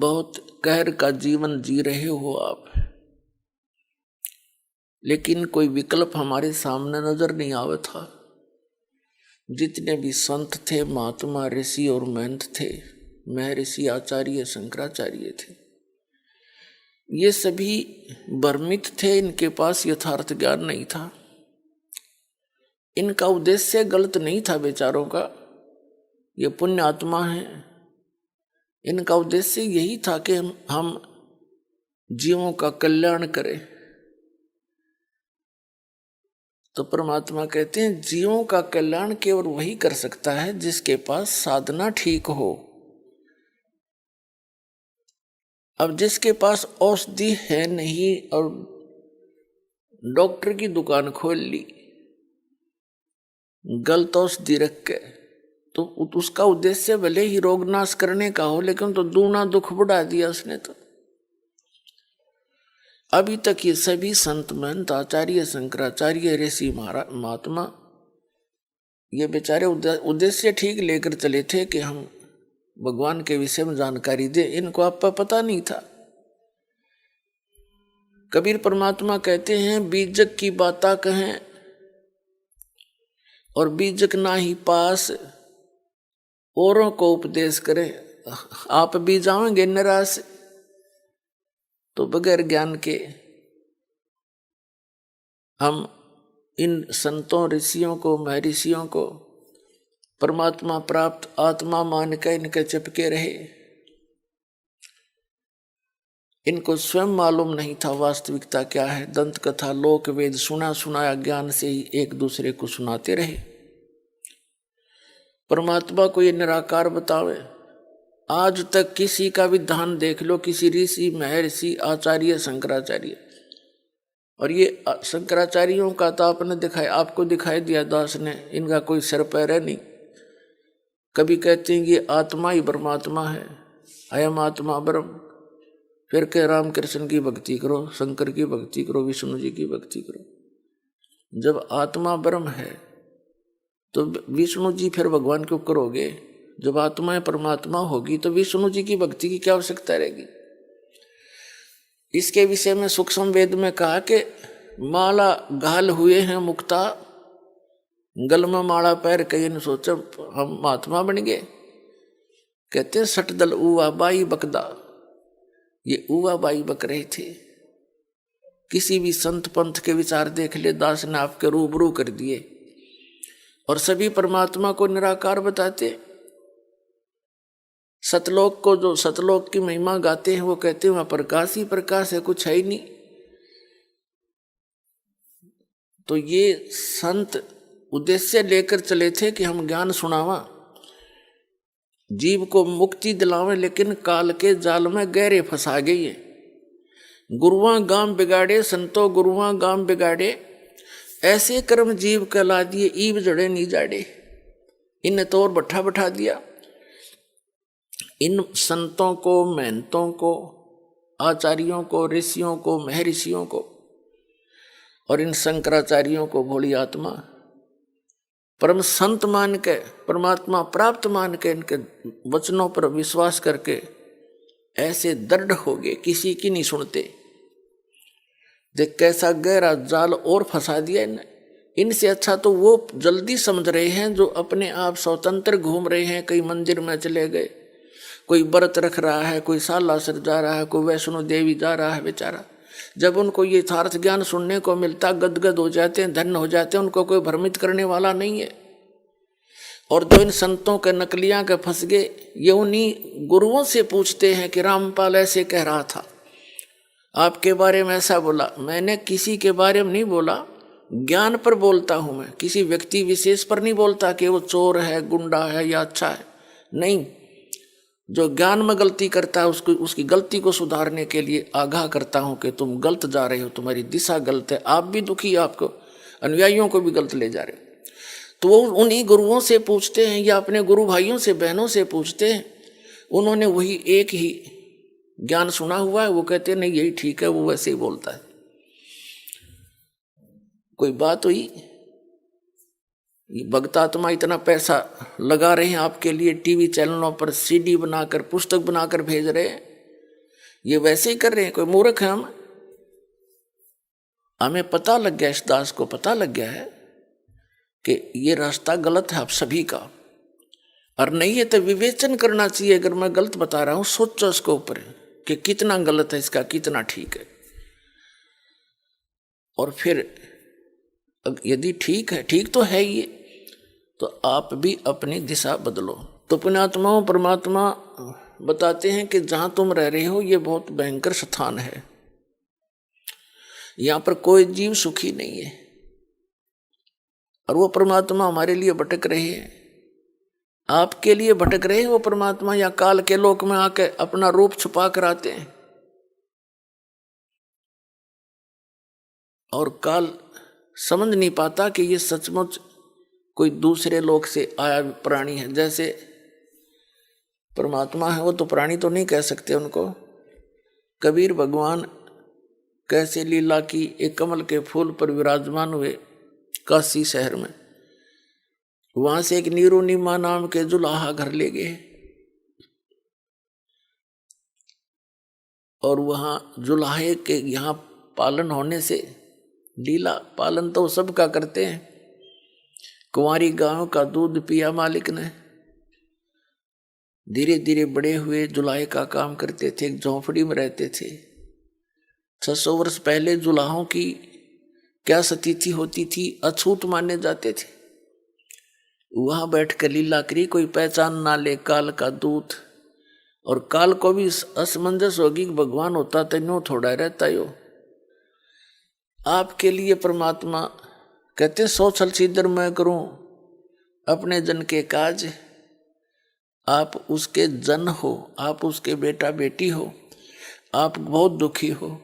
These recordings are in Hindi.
बहुत कहर का जीवन जी रहे हो आप, लेकिन कोई विकल्प हमारे सामने नजर नहीं आवा था। जितने भी संत थे, महात्मा, ऋषि और महंत थे, महर्षि आचार्य शंकराचार्य थे, ये सभी भ्रमित थे। इनके पास यथार्थ ज्ञान नहीं था। इनका उद्देश्य गलत नहीं था बेचारों का, ये पुण्य आत्मा है। इनका उद्देश्य यही था कि हम जीवों का कल्याण करें। तो परमात्मा कहते हैं जीवों का कल्याण केवल वही कर सकता है जिसके पास साधना ठीक हो। अब जिसके पास औषधि है नहीं और डॉक्टर की दुकान खोल ली गलत औषधि रख के, तो उसका उद्देश्य भले ही रोग नाश करने का हो, लेकिन तो दूना दुख बढ़ा दिया उसने। तो अभी तक ये सभी संत महंत आचार्य शंकराचार्य ऋषि महात्मा ये बेचारे उद्देश्य ठीक लेकर चले थे कि हम भगवान के विषय में जानकारी दे। इनको आपका पता नहीं था। कबीर परमात्मा कहते हैं बीजक की बाता कहें और बीजक ना ही पास, औरों को उपदेश करें। आप भी जाओगे निराश। तो बगैर ज्ञान के हम इन संतों ऋषियों को महर्षियों को परमात्मा प्राप्त आत्मा मान के इनके चिपके रहे। इनको स्वयं मालूम नहीं था वास्तविकता क्या है। दंत कथा लोक वेद सुना सुनाया ज्ञान से ही एक दूसरे को सुनाते रहे। परमात्मा को ये निराकार बतावे। आज तक किसी का विधान देख लो, किसी ऋषि महर्षि आचार्य शंकराचार्य, और ये शंकराचार्यों का तो आपने दिखाया, आपको दिखाई दिया दास ने, इनका कोई सिर पैर है नहीं। कभी कहते हैं ये आत्मा ही परमात्मा है, अयम आत्मा ब्रह्म, फिर के राम कृष्ण की भक्ति करो, शंकर की भक्ति करो, विष्णु जी की भक्ति करो। जब आत्मा ब्रह्म है तो विष्णु जी फिर भगवान क्यों करोगे? जब आत्मा परमात्मा होगी तो विष्णु जी की भक्ति की क्या आवश्यकता रहेगी? इसके विषय में सूक्ष्म वेद में कहा कि माला घाल हुए हैं मुक्ता, गल में माला पैर कई ने सोचा हम महात्मा बन गए। कहते हैं सटदल उवा बाई बकदा, ये उवा बाई बक रहे थे। किसी भी संत पंथ के विचार देख ले, दास ने आपके रूबरू कर दिए और सभी परमात्मा को निराकार बताते। सतलोक को जो सतलोक की महिमा गाते हैं वो कहते हैं वहां प्रकाश ही प्रकाश है, कुछ है ही नहीं। तो ये संत उद्देश्य लेकर चले थे कि हम ज्ञान सुनावा, जीव को मुक्ति दिलावें, लेकिन काल के जाल में गहरे फंसा गई है। गुरुआ गाम बिगाड़े संतो गुरुआ गाम बिगाड़े, ऐसे कर्म जीव कहला दिए ईब जड़े नहीं जाड़े। इन्हें तो और बैठा बैठा दिया। इन संतों को, महंतों को, आचार्यों को, ऋषियों को, महर्षियों को और इन शंकराचार्यों को भोली आत्मा परम संत मान के, परमात्मा प्राप्त मान के, इनके वचनों पर विश्वास करके ऐसे दृढ़ हो गए, किसी की नहीं सुनते। देख कैसा गहरा जाल और फंसा दिया इन्हें। इनसे अच्छा तो वो जल्दी समझ रहे हैं जो अपने आप स्वतंत्र घूम रहे हैं। कई मंदिर में चले गए, कोई व्रत रख रहा है, कोई सालासर जा रहा है, कोई वैष्णो देवी जा रहा है। बेचारा जब उनको ये यथार्थ ज्ञान सुनने को मिलता गदगद हो जाते हैं, धन्य हो जाते हैं। उनको कोई भ्रमित करने वाला नहीं है। और जो इन संतों के नकलियां के फंस गए, ये उन्हीं गुरुओं से पूछते हैं कि रामपाल ऐसे कह रहा था, आपके बारे में ऐसा बोला। मैंने किसी के बारे में नहीं बोला, ज्ञान पर बोलता हूं मैं, किसी व्यक्ति विशेष पर नहीं बोलता कि वो चोर है, गुंडा है या अच्छा है। नहीं, जो ज्ञान में गलती करता है उसको, उसकी गलती को सुधारने के लिए आगाह करता हूं कि तुम गलत जा रहे हो, तुम्हारी दिशा गलत है, आप भी दुखी, आपको अनुयायियों को भी गलत ले जा रहे हो। तो वो उन्हीं गुरुओं से पूछते हैं या अपने गुरु भाइयों से, बहनों से पूछते हैं। उन्होंने वही एक ही ज्ञान सुना हुआ है, वो कहते हैं नहीं यही ठीक है, वो वैसे ही बोलता है। कोई बात हुई, भक्त आत्मा इतना पैसा लगा रहे हैं आपके लिए, टीवी चैनलों पर सीडी बनाकर, पुस्तक बनाकर भेज रहे हैं, ये वैसे ही कर रहे हैं, कोई मूर्ख है हम? हमें पता लग गया, इस दास को पता लग गया है कि ये रास्ता गलत है आप सभी का, और नहीं है तो विवेचन करना चाहिए। अगर मैं गलत बता रहा हूं, सोचो इसके ऊपर कि कितना गलत है इसका, कितना ठीक है। और फिर यदि ठीक है, ठीक तो है ये, तो आप भी अपनी दिशा बदलो। तो पुण्यात्माओं, परमात्मा बताते हैं कि जहां तुम रह रहे हो ये बहुत भयंकर स्थान है, यहां पर कोई जीव सुखी नहीं है। और वो परमात्मा हमारे लिए भटक रहे हैं, आपके लिए भटक रहे हैं वो परमात्मा, या काल के लोक में आके अपना रूप छुपा कर आते हैं। और काल समझ नहीं पाता कि ये सचमुच कोई दूसरे लोक से आया प्राणी है। जैसे परमात्मा है, वो तो प्राणी तो नहीं कह सकते उनको। कबीर भगवान कैसे लीला की, एक कमल के फूल पर विराजमान हुए काशी शहर में, वहां से एक नीरो नीमा नाम के जुलाहा घर ले गए, और वहां जुलाहे के यहाँ पालन होने से, लीला पालन तो सबका करते हैं, कुंवारी गांव का दूध पिया मालिक ने, धीरे धीरे बड़े हुए, जुलाहे का काम करते थे, एक झोंपड़ी में रहते थे। 600 वर्ष पहले जुलाहों की क्या स्थिति होती थी, अछूत माने जाते थे। वहां बैठकर लीला करी, कोई पहचान ना ले काल का दूत। और काल को भी असमंजस होगी, भगवान होता तो नो थोड़ा रहता यो। आपके लिए परमात्मा कहते 100 छल सीधर मैं करूं अपने जन के काज। आप उसके जन हो, आप उसके बेटा बेटी हो, आप बहुत दुखी हो,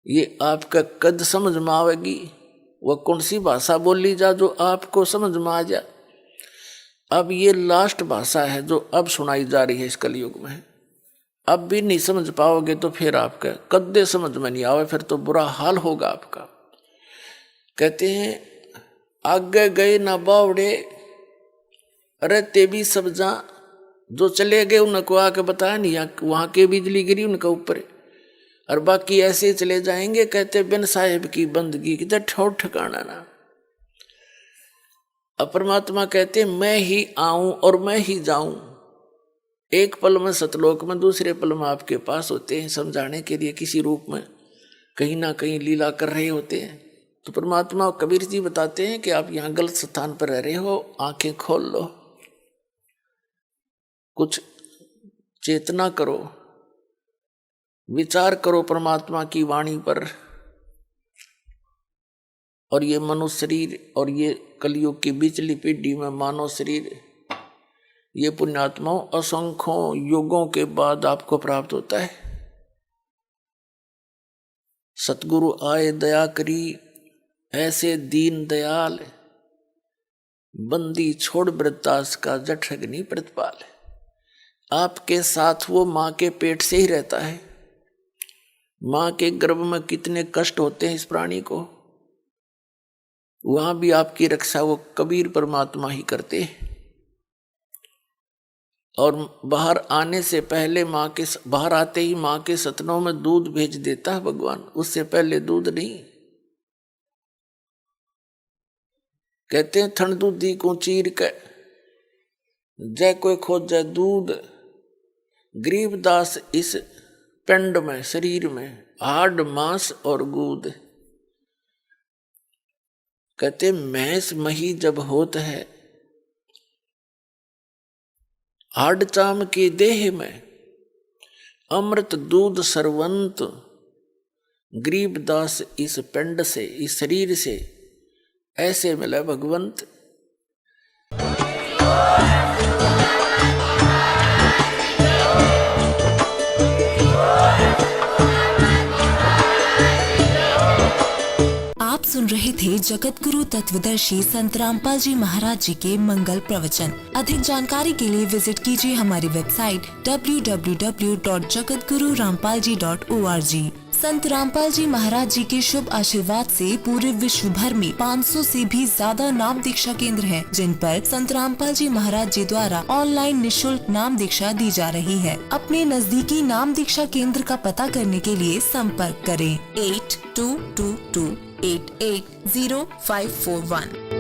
ये आपका कद समझ में आवेगी। वह कौन सी भाषा बोली जा जो आपको समझ में आ जा। अब ये लास्ट भाषा है जो अब सुनाई जा रही है इस कलयुग में। अब भी नहीं समझ पाओगे तो फिर आपका कद्दे समझ में नहीं आवे, फिर तो बुरा हाल होगा आपका। कहते हैं आगे गए ना बावड़े, अरे ते भी सब जा, जो चले गए उनको आके बताया नहीं, वहां के बिजली गिरी उनका ऊपर, और बाकी ऐसे चले जाएंगे। कहते बिन साहेब की बंदगी की ठौर ठिकाना ना। अब परमात्मा कहते मैं ही आऊं और मैं ही जाऊं। एक पल में सतलोक में, दूसरे पल में आपके पास होते हैं, समझाने के लिए किसी रूप में कहीं ना कहीं लीला कर रहे होते हैं। तो परमात्मा कबीर जी बताते हैं कि आप यहाँ गलत स्थान पर रह रहे हो, आंखें खोल लो, कुछ चेतना करो, विचार करो परमात्मा की वाणी पर। और ये मनुष्य शरीर और ये कलयुग की बिचली पीढ़ी में मानव शरीर, ये पुण्यात्माओं असंख्यों युगों के बाद आपको प्राप्त होता है। सतगुरु आए दया करी, ऐसे दीन दयाल, बंदी छोड़ वृत्तास का जठ अग्नि प्रतिपाल। आपके साथ वो माँ के पेट से ही रहता है। माँ के गर्भ में कितने कष्ट होते हैं इस प्राणी को, वहां भी आपकी रक्षा वो कबीर परमात्मा ही करते हैं। और बाहर आने से पहले बाहर आते ही माँ के सतनों में दूध भेज देता है भगवान, उससे पहले दूध नहीं। कहते हैं थन दूधी को चीर के जय कोई खोजे दूध, गरीबदास इस पिंड में, शरीर में हाड़ मांस और गूद। कहते मैंस मही जब होत है, हाड़ चाम की देह में, अमृत दूध सरवंत, गरीबदास इस पिंड से, इस शरीर से ऐसे मिला भगवंत। आप सुन रहे थे जगत गुरु तत्वदर्शी संत रामपाल जी महाराज जी के मंगल प्रवचन। अधिक जानकारी के लिए विजिट कीजिए हमारी वेबसाइट www.jagatgururampalji.org। संत रामपाल जी महाराज जी के शुभ आशीर्वाद से पूरे विश्व भर में 500 से भी ज्यादा नाम दीक्षा केंद्र हैं, जिन पर संत रामपाल जी महाराज जी द्वारा ऑनलाइन निशुल्क नाम दीक्षा दी जा रही है। अपने नजदीकी नाम दीक्षा केंद्र का पता करने के लिए संपर्क करें 8222880541।